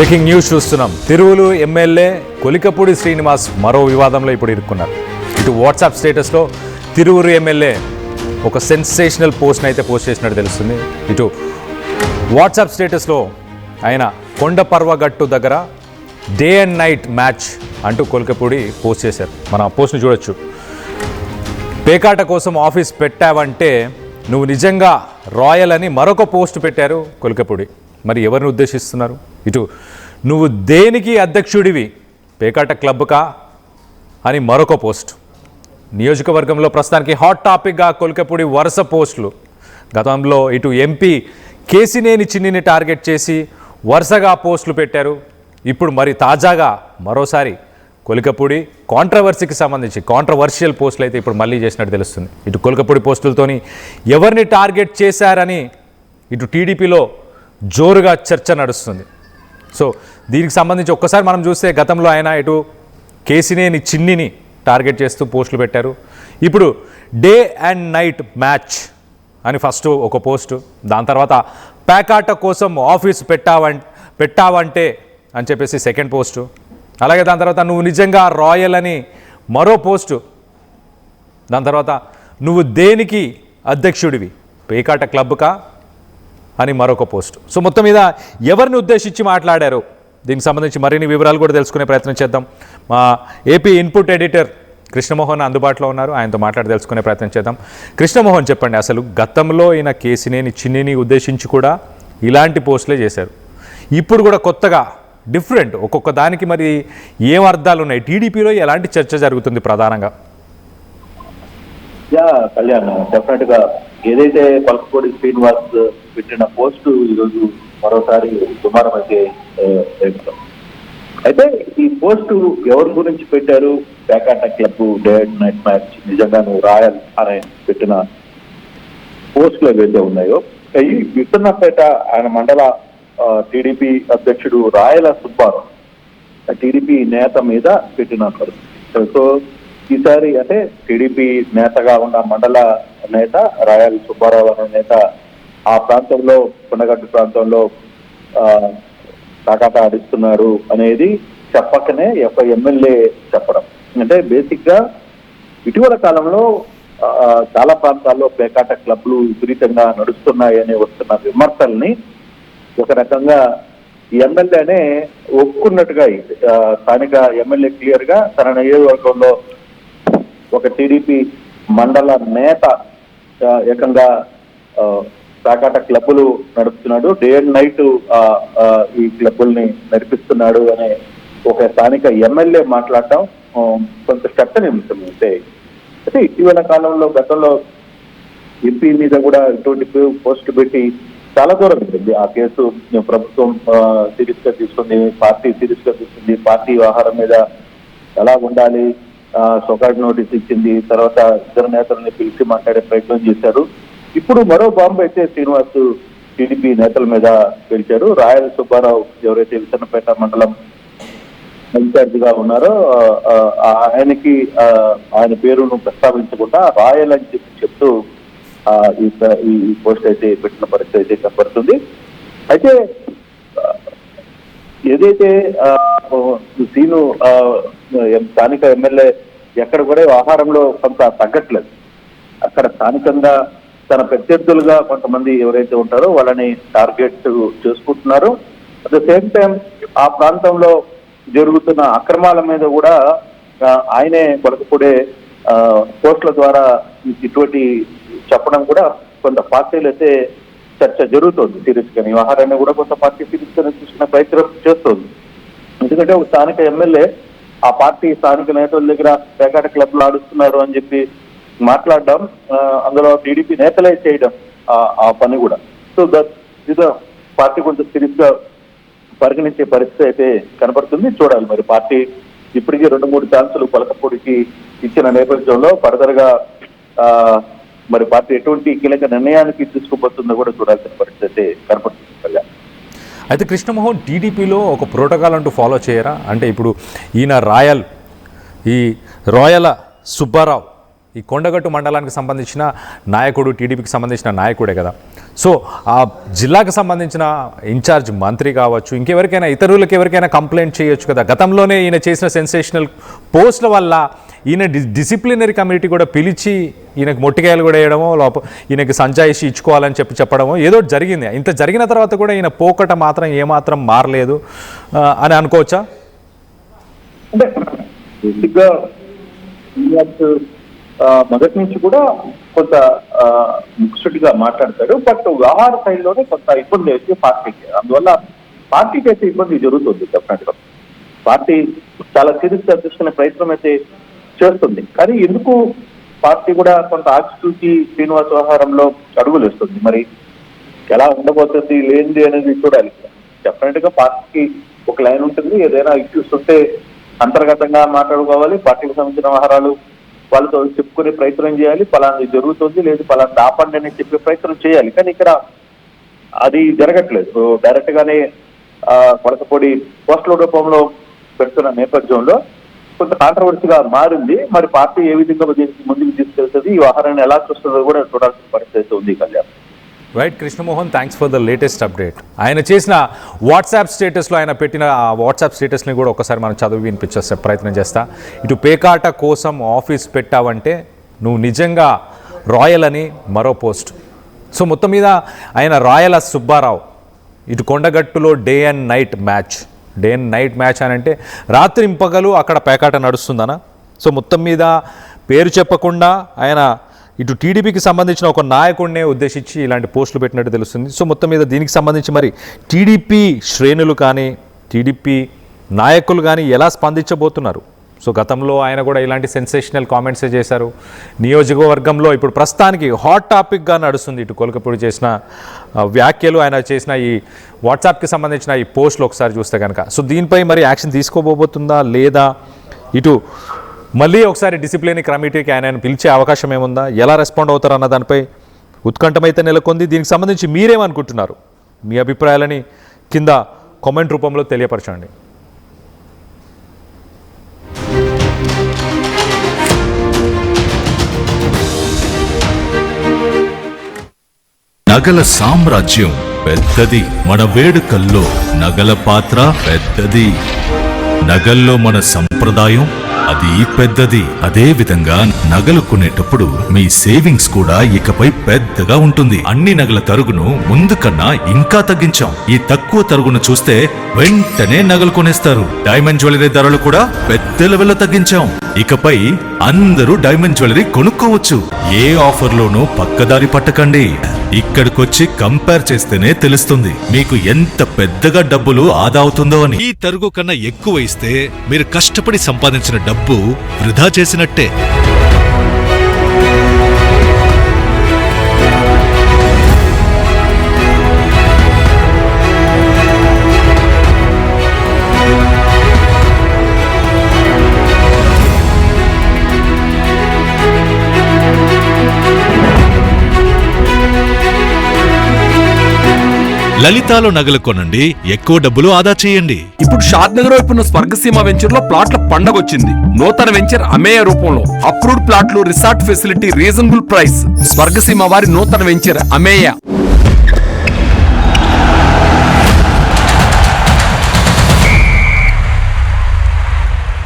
Breaking news చూస్తున్నాం. తిరువులు MLA Kolikapudi Srinivas మరో వివాదంలో ఇప్పుడు ఇరుక్కున్నారు. ఇటు వాట్సాప్ స్టేటస్లో తిరువురు ఎమ్మెల్యే ఒక సెన్సేషనల్ పోస్ట్ని అయితే పోస్ట్ చేసినట్టు తెలుస్తుంది. ఇటు వాట్సాప్ స్టేటస్లో ఆయన కొండ పర్వగట్టు దగ్గర డే అండ్ నైట్ మ్యాచ్ అంటూ కొలికపూడి పోస్ట్ చేశారు. మనం ఆ పోస్ట్ని చూడొచ్చు. పేకాట కోసం ఆఫీస్ పెట్టావంటే నువ్వు నిజంగా రాయల్ అని మరొక పోస్ట్ పెట్టారు కొలికపూడి. మరి ఎవరిని ఉద్దేశిస్తున్నారు? ఇటు నువ్వు దేనికి అధ్యక్షుడివి, పేకాట క్లబ్కా అని మరొక పోస్ట్. నియోజకవర్గంలో ప్రస్తుతానికి హాట్ టాపిక్గా కొలికపూడి వరుస పోస్టులు. గతంలో ఇటు ఎంపీ కేసినేని చిన్నిని టార్గెట్ చేసి వరుసగా పోస్టులు పెట్టారు. ఇప్పుడు మరి తాజాగా మరోసారి కొలికపూడి కాంట్రవర్సీకి సంబంధించి కాంట్రవర్షియల్ పోస్టులు అయితే ఇప్పుడు మళ్ళీ చేసినట్టు తెలుస్తుంది. ఇటు కొలికపూడి పోస్టులతోని ఎవరిని టార్గెట్ చేశారని ఇటు టీడీపీలో జోరుగా చర్చ నడుస్తుంది. సో దీనికి సంబంధించి ఒక్కసారి మనం చూస్తే గతంలో ఆయన ఇటు కేసినేని చిన్నిని టార్గెట్ చేస్తూ పోస్టులు పెట్టారు. ఇప్పుడు డే అండ్ నైట్ మ్యాచ్ అని ఫస్ట్ ఒక పోస్టు, దాని తర్వాత పేకాట కోసం ఆఫీస్ పెట్టావంటే అని చెప్పేసి సెకండ్ పోస్టు, అలాగే దాని తర్వాత నువ్వు నిజంగా రాయల్ అని మరో పోస్టు, దాని తర్వాత నువ్వు దేనికి అధ్యక్షుడివి, పేకాట క్లబ్కా అని మరొక పోస్టు. సో మొత్తం మీద ఎవరిని ఉద్దేశించి మాట్లాడారు, దీనికి సంబంధించి మరిన్ని వివరాలు కూడా తెలుసుకునే ప్రయత్నం చేద్దాం. మా ఏపీ ఇన్పుట్ ఎడిటర్ కృష్ణమోహన్ అందుబాటులో ఉన్నారు, ఆయనతో మాట్లాడి తెలుసుకునే ప్రయత్నం చేద్దాం. కృష్ణమోహన్, చెప్పండి, అసలు గతంలో ఈయన కేసినేని చిన్నిని ఉద్దేశించి కూడా ఇలాంటి పోస్టులే చేశారు. ఇప్పుడు కూడా కొత్తగా డిఫరెంట్, ఒక్కొక్క దానికి మరి ఏం అర్థాలు ఉన్నాయి? టీడీపీలో ఎలాంటి చర్చ జరుగుతుంది ప్రధానంగా? కళ్యాణ్, డెఫినెట్ గా ఏదైతే కొలికపూడి శ్రీనివాస్ పెట్టిన పోస్టు ఈరోజు మరోసారి దుమారం అయితే అయితే ఈ పోస్టు ఎవరి గురించి పెట్టారు? పేకాట club day and night match నిజంగా నువ్వు రాయల్ అనే పెట్టిన పోస్టులు ఏవైతే ఉన్నాయో, ఈ విత్తన్నపేట ఆయన మండల టీడీపీ అధ్యక్షుడు రాయల సుబ్బారావు టీడీపీ నేత మీద పెట్టిన పరిస్థితి. సో ఈసారి అంటే టీడీపీ నేతగా ఉన్న మండల నేత రాయల సుబ్బారావు అనే నేత ఆ ప్రాంతంలో కొండగట్టు ప్రాంతంలో పేకాట ఆడిస్తున్నారు అనేది చెప్పకనే ఒక ఎమ్మెల్యే చెప్పడం. అంటే బేసిక్ గా ఇటీవల కాలంలో చాలా ప్రాంతాల్లో పేకాట క్లబ్లు విపరీతంగా నడుస్తున్నాయని వస్తున్న విమర్శల్ని ఒక రకంగా ఎమ్మెల్యేనే ఒప్పుకున్నట్టుగా స్థానిక ఎమ్మెల్యే క్లియర్ గా తన నియోజకవర్గంలో ఒక టీడీపీ మండల నేత ఏకంగా పేకాట క్లబ్బులు నడుపుతున్నాడు, డే అండ్ నైట్ ఈ క్లబ్బుల్ని నడిపిస్తున్నాడు అనే ఒక స్థానిక ఎమ్మెల్యే మాట్లాడటం కొంత చర్చనీయాంశం. అయితే ఇటీవల కాలంలో గతంలో ఎంపీ మీద కూడా ఇటువంటి పోస్టు పెట్టి చాలా దూరం ఉంటుంది. ఆ కేసు ప్రభుత్వం సీరియస్ గా తీసుకుంది, పార్టీ సీరియస్ గా తీసుకుంది, పార్టీ వ్యవహారం మీద ఎలా ఉండాలి, సొకాట్ నోటీస్ ఇచ్చింది, తర్వాత ఇద్దరు నేతలని పిలిచి మాట్లాడే ప్రయత్నం చేశారు. ఇప్పుడు మరో బాంబు అయితే శ్రీనివాస్ టీడీపీ నేతల మీద పిలిచారు. రాయల సుబ్బారావు ఎవరైతే విసన్నపేట మండలం ఇన్ఛార్జిగా ఉన్నారో ఆయనకి ఆయన పేరును ప్రస్తావించకుండా రాయల్ అని చెప్తూ ఈ పోస్ట్ అయితే పెట్టిన పరిస్థితి అయితే కనబడుతుంది. అయితే ఏదైతే సీను స్థానిక ఎమ్మెల్యే ఎక్కడ కూడా ఆహారంలో కొంత తగ్గట్లేదు. అక్కడ స్థానికంగా తన ప్రత్యర్థులుగా కొంతమంది ఎవరైతే ఉంటారో వాళ్ళని టార్గెట్ చేసుకుంటున్నారు. అట్ ద సేమ్ టైం ఆ ప్రాంతంలో జరుగుతున్న అక్రమాల మీద కూడా ఆయనే కొలకపూడే పోస్టుల ద్వారా ఇటువంటి చెప్పడం కూడా కొంత పార్టీలు అయితే చర్చ జరుగుతుంది సీరియస్ గా. ఈ వ్యవహారాన్ని కూడా కొంత పార్టీ సీరియస్ గా తీసుకునే ప్రయత్నం చేస్తుంది. ఎందుకంటే ఒక స్థానిక ఎమ్మెల్యే ఆ పార్టీ స్థానిక నేతల దగ్గర పేకాట క్లబ్లు ఆడుస్తున్నారు అని చెప్పి మాట్లాడడం, అందులో టీడీపీ నేతలే చేయడం ఆ పని కూడా. సో ఇది పార్టీ కొంచెం సీరియస్ గా పరిగణించే పరిస్థితి అయితే కనబడుతుంది. చూడాలి మరి పార్టీ ఇప్పటికీ 2-3 ఛాన్సులు కొలకపూడికి ఇచ్చిన నేపథ్యంలో ఫర్దర్ గా మరి పార్టీ ఎటువంటి కీలక నిర్ణయానికి తీసుకుపోతుందో కూడా చూడాల్సిన పరిస్థితి అయితే కనపడుతుంది. అయితే కృష్ణమోహన్, టీడీపీలో ఒక ప్రోటోకాల్ అంటూ ఫాలో చేయరా? అంటే ఇప్పుడు ఈయన రాయల సుబ్బారావు ఈ కొండగట్టు మండలానికి సంబంధించిన నాయకుడు, టీడీపీకి సంబంధించిన నాయకుడే కదా. సో ఆ జిల్లాకు సంబంధించిన ఇన్ఛార్జ్ మంత్రి కావచ్చు, ఇంకెవరికైనా ఇతరులకు ఎవరికైనా కంప్లైంట్ చేయొచ్చు కదా. గతంలోనే ఈయన చేసిన సెన్సేషనల్ పోస్ట్ల వల్ల ఈయన డిసిప్లినరీ కమిటీ కూడా పిలిచి ఈయనకు మొట్టికాయలు కూడా వేయడమో, ఈయనకి సంజాయిషి ఇచ్చుకోవాలని చెప్పడమో ఏదో జరిగింది. ఇంత జరిగిన తర్వాత కూడా ఈయన పోకట మాత్రం ఏమాత్రం మారలేదు అని అనుకోవచ్చా? అంటే బేసిక్గా మొదటి నుంచి కూడా కొంత ముఖ్యుడిగా మాట్లాడతాడు. బట్ వ్యవహార శైలిలోనే కొంత ఇబ్బంది అయితే పార్టీకి, అందువల్ల పార్టీకి అయితే ఇబ్బంది జరుగుతుంది. డెఫినెట్ గా పార్టీ చాలా సీరియస్ గా తీసుకునే ప్రయత్నం అయితే చేస్తుంది. కానీ ఎందుకు పార్టీ కూడా కొంత ఆచితూచి శ్రీనివాస్ వ్యవహారంలో అడుగులు వేస్తుంది. మరి ఎలా ఉండబోతుంది లేనిది అనేది చూడాలి. డెఫినెట్ గా పార్టీకి ఒక లైన్ ఉంటుంది. ఏదైనా ఇష్యూస్ ఉంటే అంతర్గతంగా మాట్లాడుకోవాలి. పార్టీకి సంబంధించిన వ్యవహారాలు వాళ్ళతో చెప్పుకునే ప్రయత్నం చేయాలి. పలానా జరుగుతుంది, లేదు పలానా ఆపండి అని చెప్పే ప్రయత్నం చేయాలి. కానీ ఇక్కడ అది జరగట్లేదు. డైరెక్ట్ గానే కొలకపొడి పోస్టుల రూపంలో పెడుతున్న నేపథ్యంలో కొంత కాంట్రవర్సీగా మారింది. మరి పార్టీ ఏ విధంగా ముందుకు తీసుకెళ్తుంది, ఈ వ్యవహారాన్ని ఎలా చూస్తుందో కూడా చూడాల్సిన పరిస్థితి ఉంది. Kalyan. Right Krishnamohan, thanks for the latest update. ఆయన చేసిన వాట్సాప్ స్టేటస్లో ఆయన పెట్టిన ఆ వాట్సాప్ స్టేటస్ని కూడా ఒకసారి మనం చదివి వినిపించే ప్రయత్నం చేస్తా. ఇటు పేకాట కోసం ఆఫీస్ పెట్టావంటే నువ్వు నిజంగా రాయల్ అని మరో పోస్ట్. సో మొత్తం మీద ఆయన రాయల సుబ్బారావు. ఇటు కొండగట్టులో డే అండ్ నైట్ మ్యాచ్ అని అంటే రాత్రింపగలు అక్కడ పేకాట నడుస్తుందనా? సో మొత్తం మీద పేరు చెప్పకుండా ఆయన ఇటు టీడీపీకి సంబంధించిన ఒక నాయకుడినే ఉద్దేశించి ఇలాంటి పోస్టులు పెట్టినట్టు తెలుస్తుంది. సో మొత్తం మీద దీనికి సంబంధించి మరి టీడీపీ శ్రేణులు కానీ టీడీపీ నాయకులు కానీ ఎలా స్పందించబోతున్నారు? సో గతంలో ఆయన కూడా ఇలాంటి సెన్సేషనల్ కామెంట్సే చేశారు. నియోజకవర్గంలో ఇప్పుడు ప్రస్తుతానికి హాట్ టాపిక్గా నడుస్తుంది ఇటు కొలకపూడి చేసిన వ్యాఖ్యలు, ఆయన చేసిన ఈ వాట్సాప్కి సంబంధించిన ఈ పోస్టులు ఒకసారి చూస్తే కనుక. సో దీనిపై మరి యాక్షన్ తీసుకోబోతుందా లేదా, ఇటు మళ్ళీ ఒకసారి డిసిప్లినరీ కమిటీకి ఆయన పిలిచే అవకాశం ఏముందా, ఎలా రెస్పాండ్ అవుతారు అన్న దానిపై ఉత్కంఠమైతే నెలకొంది. దీనికి సంబంధించి మీరేమనుకుంటున్నారు? మీ అభిప్రాయాలని కింద కామెంట్ రూపంలో తెలియపరచండి. నగల సామ్రాజ్యం పెద్దది, మన వేడుకల్లో నగల పాత్ర పెద్దది. నగల్లో మన సంప్రదాయం అది పెద్దది. అదే విధంగా నగలు కొనేటప్పుడు మీ సేవింగ్స్ కూడా ఇకపై పెద్దగా ఉంటుంది. అన్ని నగల తరుగును ముందు కన్నా ఇంకా తగ్గించాం. ఈ తక్కువ తరుగును చూస్తే వెంటనే నగలు కొనేస్తారు. డైమండ్ జ్యువెలరీ ధరలు కూడా పెద్ద లెవెల్లో తగ్గించాం. ఇకపై అందరూ డైమండ్ జ్యువెలరీ కొనుక్కోవచ్చు. ఏ ఆఫర్లోనూ పక్కదారి పట్టకండి. ఇక్కడికొచ్చి కంపేర్ చేస్తేనే తెలుస్తుంది మీకు ఎంత పెద్దగా డబ్బులు ఆదా అవుతుందో అని. ఈ తరుగు కన్నా ఎక్కువ ఇస్తే మీరు కష్టపడి సంపాదించిన డబ్బు వృధా చేసినట్టే. లలితాలో నగలు కొనండి, ఎక్కువ డబ్బులు ఆదా చేయండి. ఇప్పుడు షాద్ నగర్ వైపు ఉన్న స్వర్గసీమ వెంచర్ లో ప్లాట్ల పండగ వచ్చింది. నూతన వెంచర్ అమేయ రూపంలో అప్రూవ్డ్ ప్లాట్లు, resort facility, reasonable price. Swargaseema వారి నూతన వెంచర్ అమేయ